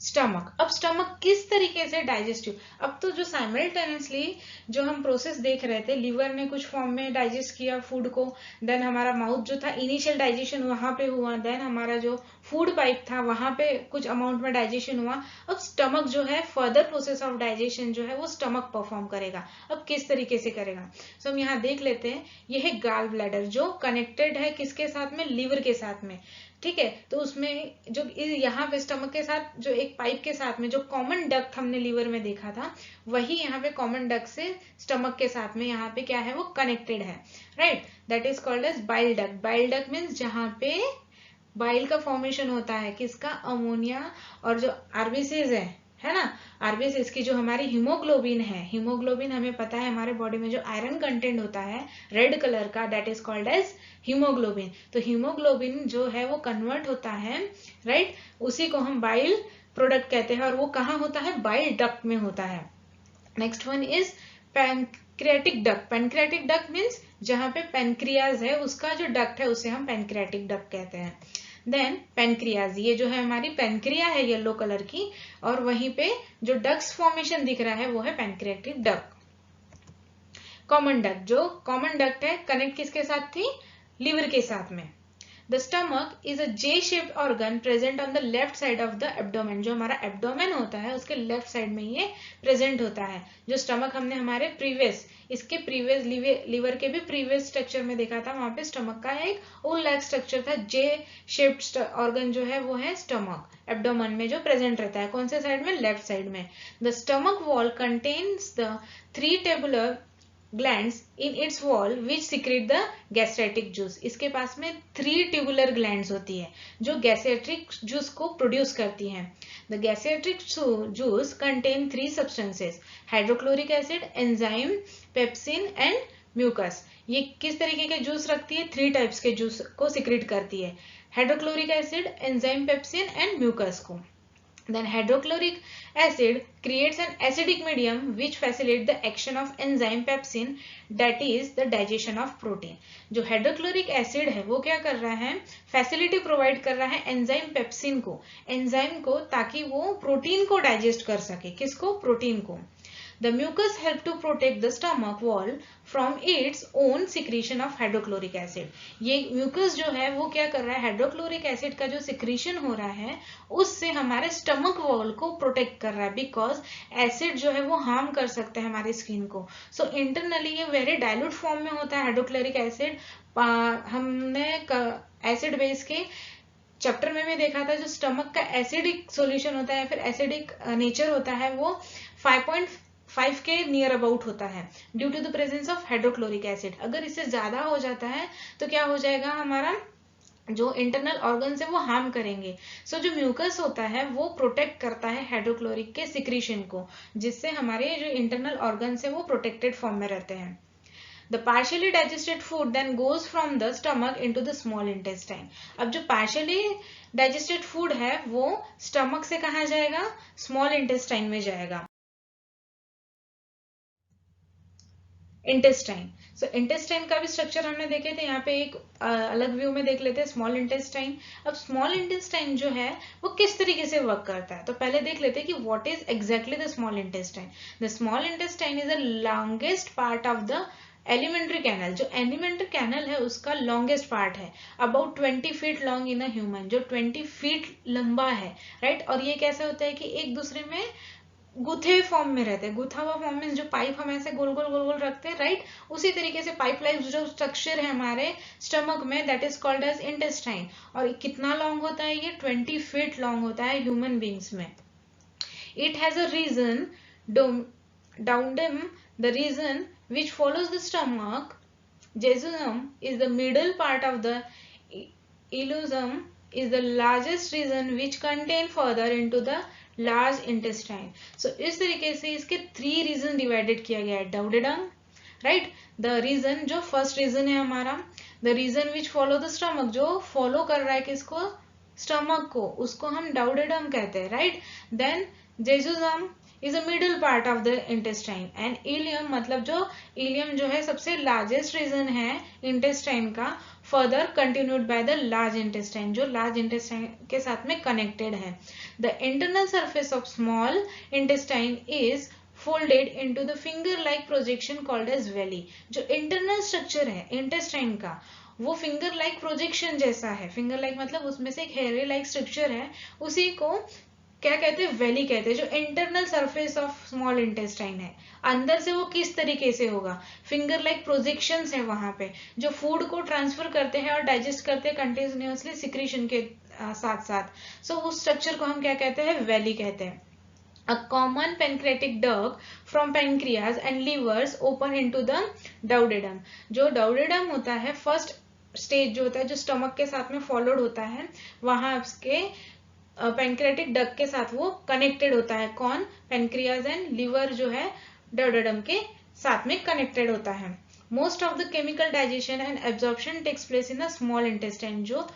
स्टमक। अब स्टमक किस तरीके से डाइजेस्टिव, अब तो जो साइमल्टेनियसली जो हम प्रोसेस देख रहे थे, लीवर ने कुछ फॉर्म में डाइजेस्ट किया फूड को, देन हमारा माउथ जो था इनिशियल डाइजेशन वहां पे हुआ, देन हमारा जो फूड पाइप था वहां पे कुछ अमाउंट में डाइजेशन हुआ। अब स्टमक जो है फर्दर प्रोसेस ऑफ डाइजेशन जो है वो स्टमक परफॉर्म करेगा। अब किस तरीके से करेगा? सो हम यहाँ देख लेते हैं। ये है गाल ब्लैडर जो कनेक्टेड है किसके साथ में? लीवर के साथ में, ठीक है। तो उसमें जो यहाँ पे स्टमक के साथ जो एक पाइप के साथ में जो कॉमन डक्ट हमने लीवर में देखा था, वही यहाँ पे कॉमन डक्ट से स्टमक के साथ में यहाँ पे क्या है? वो कनेक्टेड है, right. That is called as bile duct. Bile duct means जहाँ पे बाइल का फॉर्मेशन होता है, किसका? अमोनिया। और जो आरबीसीज है ना, आरबीसीज की जो हमारी हीमोग्लोबिन है, हीमोग्लोबिन हमें पता है हमारे बॉडी में जो आयरन कंटेंट होता है रेड कलर का, that is called as haemoglobin. तो हीमोग्लोबिन जो है वो कन्वर्ट होता है, राइट। उसी को हम बाइल प्रोडक्ट कहते हैं, और वो कहाँ होता है? बाइल डक्ट में होता है। Next one is pancreatic duct. Pancreatic duct means जहां पे पेनक्रियाज है उसका जो डक्ट है उसे हम पैनक्रियाटिक डक्ट कहते हैं। देन पेनक्रियाज, ये जो है हमारी पेनक्रिया है येलो कलर की, और वहीं पे जो डक्ट्स फॉर्मेशन दिख रहा है वो है पैनक्रियाटिक डक्ट। कॉमन डक्ट, जो कॉमन डक्ट है कनेक्ट किसके साथ थी? लीवर के साथ में। The stomach is a J-shaped organ present on the left side of the abdomen। जो हमारा एब्डोमेन होता है उसके लेफ्ट साइड में ये प्रेजेंट होता है। जो स्टमक हमने हमारे इसके प्रीवियस लीवर के भी प्रीवियस स्ट्रक्चर में देखा था, वहां पे स्टमक का एक ओल लाइक स्ट्रक्चर था। J-shaped ऑर्गन जो है वो है स्टमक, एब्डोमेन में जो प्रेजेंट रहता है। कौन से साइड में? लेफ्ट साइड में। The stomach wall contains the 3 tabular glands in its wall which secrete the gastric juice। इसके पास में 3 ट्यूबुलर ग्लैंड्स होती है जो गैस्ट्रिक जूस को प्रोड्यूस करती हैं। The gastric juice contain 3 substances, hydrochloric acid, enzyme pepsin and mucus. ये किस तरीके के जूस रखती है? 3 टाइप्स के जूस को सिक्रेट करती है, hydrochloric acid, enzyme pepsin and mucus को। Then hydrochloric acid creates an acidic medium which facilitates the action of enzyme pepsin, that is the digestion of protein। जो हाइड्रोक्लोरिक एसिड है वो क्या कर रहा है? फैसिलिटी प्रोवाइड कर रहा है एंजाइम पेप्सिन को, एंजाइम को, ताकि वो प्रोटीन को डाइजेस्ट कर सके। किसको? प्रोटीन को। The mucus help to protect the stomach wall from its own secretion of hydrochloric acid। ये mucus जो है वो क्या कर रहा है? हाइड्रोक्लोरिक एसिड का जो सिक्रीशन हो रहा है उससे हमारे स्टमक वॉल को प्रोटेक्ट कर रहा है, बिकॉज एसिड जो है वो हार्म कर सकते हैं हमारी स्किन को। सो इंटरनली ये वेरी डाइल्यूट फॉर्म में होता है हाइड्रोक्लोरिक एसिड। हमने एसिड बेस के चैप्टर में भी देखा था, जो स्टमक का एसिडिक सॉल्यूशन होता है या फिर एसिडिक नेचर होता है वो 5.5 के नियर अबाउट होता है due to the presence of hydrochloric acid. अगर इससे ज्यादा हो जाता है तो क्या हो जाएगा? हमारा जो इंटरनल ऑर्गन्स है वो हार्म करेंगे। सो जो म्यूकस होता है वो प्रोटेक्ट करता है हाइड्रोक्लोरिक के सिक्रीशन को, जिससे हमारे जो इंटरनल ऑर्गन्स है वो प्रोटेक्टेड फॉर्म में रहते हैं। The partially digested food then goes from the stomach into the small intestine। अब जो partially digested food है वो स्टमक से कहाँ जाएगा? स्मॉल इंटेस्टाइन में जाएगा। इंटेस्टाइन। सो इंटेस्टाइन का भी स्ट्रक्चर हमने देखे थे, यहाँ पे एक अलग व्यू में देख लेते हैं स्मॉल इंटेस्टाइन। अब स्मॉल इंटेस्टाइन जो है वो किस तरीके से वर्क करता है, तो पहले देख लेते हैं कि what is exactly the small intestine. The small intestine is the longest part of the alimentary canal. जो एलिमेंट्री कैनल है उसका लॉन्गेस्ट पार्ट है, about 20 feet long in a human, जो 20 फीट लंबा है, राइट। और ये कैसा होता है कि एक दूसरे में गुथे फॉर्म में रहते हैं। गुथा हुआ फॉर्म में जो पाइप हम ऐसे गोल गोल गोल गोल रखते हैं, राइट, उसी तरीके से पाइप लाइक जो स्ट्रक्चर है हमारे स्टमक में, that is called as intestine. और कितना लॉन्ग होता है ये? 20 फीट लॉन्ग होता है ह्यूमन बींग्स में। It has a region duodenum, the region which follows the stomach. Jejunum is the middle part of the ileum, is the largest region which contain further into the large intestine. So इस तरीके से इसके 3 रीजन डिवाइडेड किया गया है। डाउडेडम, राइट, द रीजन जो फर्स्ट रीजन है हमारा, the region which follow the stomach, जो फॉलो कर रहा है किसको? स्टमक को, उसको हम डाउडेडम कहते हैं, right. Then jejunum is a middle part of the intestine and ileum, मतलब जो इलियम जो है सबसे लार्जेस्ट रीजन है इंटेस्टाइन का, further continued by the large intestine, जो लार्ज इंटेस्टाइन के साथ में कनेक्टेड है। The internal surface of small intestine is folded into the finger like projection called as villi. जो इंटरनल स्ट्रक्चर है इंटेस्टाइन का वो फिंगर लाइक प्रोजेक्शन जैसा है। फिंगर लाइक मतलब उसमें से एक हेयर लाइक स्ट्रक्चर है, उसी को क्या कहते हैं? वेली कहते हैं। जो internal surface of small intestine है, अंदर से वो किस तरीके से होगा? फिंगर लाइक प्रोजेक्शंस है वहां पे, जो फूड को ट्रांसफर करते हैं और डाइजेस्ट करते हैं कंटिन्यूअसली सिक्रीशन के साथ साथ। सो उस स्ट्रक्चर को हम क्या कहते हैं? वेली कहते हैं। A common pancreatic duct from pancreas and livers open into the duodenum. जो duodenum होता है, फर्स्ट स्टेज जो होता है, जो स्टमक के साथ में फॉलोड होता है, वहां उसके पैंक्रियाटिक डक्ट के साथ वो कनेक्टेड होता है। कौन? पैंक्रियाज एंड लिवर जो है डोडेडम के साथ में कनेक्टेड होता है। Most of the chemical digestion and absorption takes place in the small intestine. जो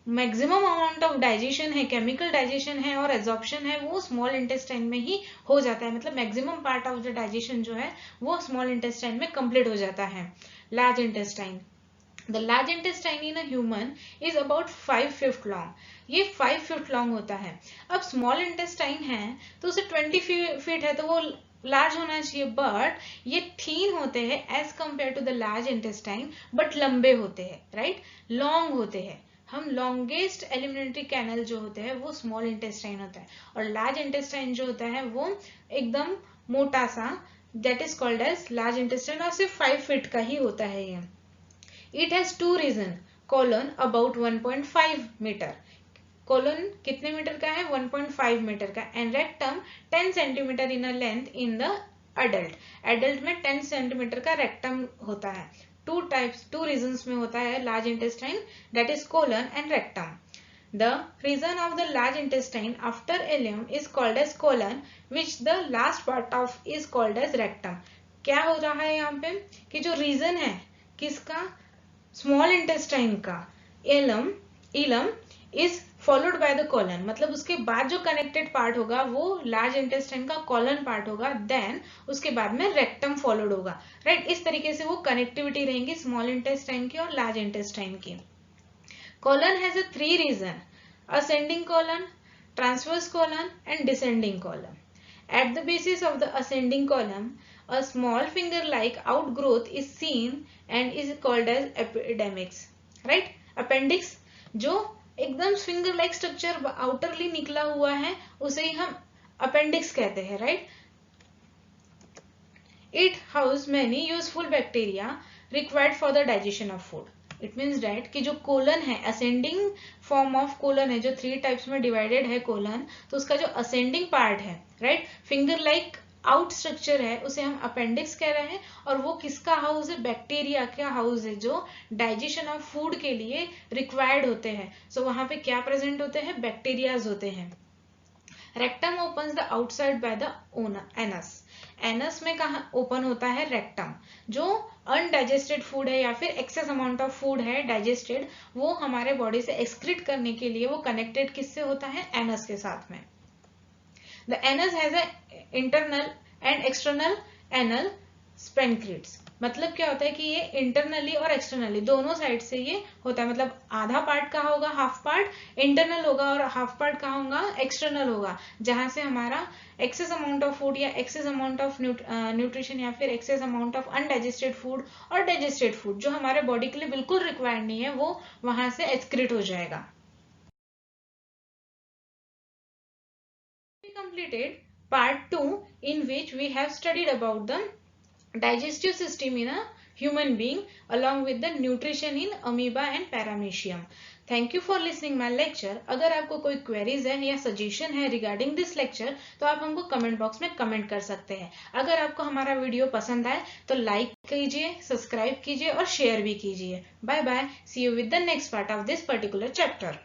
मैक्सिमम अमाउंट ऑफ डाइजेशन है, केमिकल डाइजेशन है और एब्जॉर्प्शन है, वो स्मॉल इंटेस्टाइन में ही हो जाता है। मतलब maximum part of the digestion जो है वो स्मॉल इंटेस्टाइन में कंप्लीट हो जाता है। Large intestine, The large intestine in a human is about 5 feet long. ये 5 feet long होता है। अब small intestine है तो उसे 20 feet है, तो वो लार्ज होना चाहिए, बट ये थीन होते हैं as compare to the large intestine, but लंबे होते हैं, राइट, लॉन्ग होते हैं। हम लॉन्गेस्ट एलिमेंट्री कैनल जो होते हैं वो स्मॉल इंटेस्टाइन होता है, और लार्ज इंटेस्टाइन जो होता है वो एकदम मोटा सा, that is called as large intestine, और सिर्फ 5 feet का ही होता है ये। It has 2 region, colon about 1.5 metre, colon कितने मीटर का है? 1.5 मीटर का, and rectum 10 centimetre in length in the adult. Adult में 10 सेंटीमीटर का रेक्टम होता है। 2 रीजन्स में होता है large intestine, that is colon and rectum. The region of the large intestine after ileum is called as colon, which the last part of is called as rectum. क्या हो रहा है यहाँ पे कि जो रीजन है किसका? स्मॉल इंटेस्टाइन का, इलम is followed by the colon, मतलब उसके बाद जो कनेक्टेड पार्ट होगा वो लार्ज इंटेस्टाइन का कॉलन पार्ट होगा, देन उसके बाद में रेक्टम फॉलोड होगा, राइट। इस तरीके से वो कनेक्टिविटी रहेंगी स्मॉल इंटेस्टाइन की और लार्ज इंटेस्टाइन की। Colon has a 3 region, ascending colon, transverse colon and descending colon. At the basis of the ascending column, a small finger-like outgrowth is seen and is called as epidermis. Right? Appendix जो एकदम finger-like structure outerly निकला हुआ है उसे ही हम appendix कहते हैं, right? It houses many useful bacteria required for the digestion of food. It means that कि जो कोलन है, असेंडिंग फॉर्म ऑफ कोलन है, जो 3 टाइप्स में डिवाइडेड है कोलन, तो उसका जो असेंडिंग पार्ट है, right, finger like out structure है, उसे हम अपेंडिक्स कह रहे हैं। और वो किसका हाउस है? बैक्टीरिया का हाउस है, जो डाइजेशन ऑफ फूड के लिए रिक्वायर्ड होते हैं। सो वहां पे क्या प्रेजेंट होते हैं? बैक्टीरियाज होते हैं। Rectum opens the outside by the anus. Anus में कहा ओपन होता है? रेक्टम। जो अनडाइजेस्टेड फूड है या फिर एक्सेस अमाउंट ऑफ फूड है डाइजेस्टेड, वो हमारे बॉडी से एक्सक्रीट करने के लिए वो कनेक्टेड किससे होता है? एनस के साथ में। The anus has a internal and external anal sphincters. मतलब क्या होता है कि ये इंटरनली और एक्सटर्नली दोनों साइड से ये होता है। मतलब आधा पार्ट कहाँ होगा, हाफ पार्ट इंटरनल होगा और हाफ पार्ट कहाँ होगा, एक्सटर्नल होगा, जहां से हमारा एक्सेस अमाउंट ऑफ फूड या एक्सेस अमाउंट ऑफ न्यूट्रिशन या फिर access amount of undigested food और डाइजेस्टेड फूड जो हमारे बॉडी के लिए बिल्कुल रिक्वायर्ड नहीं है वो वहां से एक्सक्रीट हो जाएगा। We completed part 2 in which we have studied about the digestive system in a human being along with the nutrition in amoeba and paramecium. Thank you for listening my lecture. अगर आपको कोई क्वेरीज है या सजेशन है रिगार्डिंग दिस लेक्चर तो आप हमको कमेंट बॉक्स में कमेंट कर सकते हैं। अगर आपको हमारा वीडियो पसंद आए तो लाइक कीजिए, सब्सक्राइब कीजिए और शेयर भी कीजिए। Bye bye, see you with the next part of this particular chapter.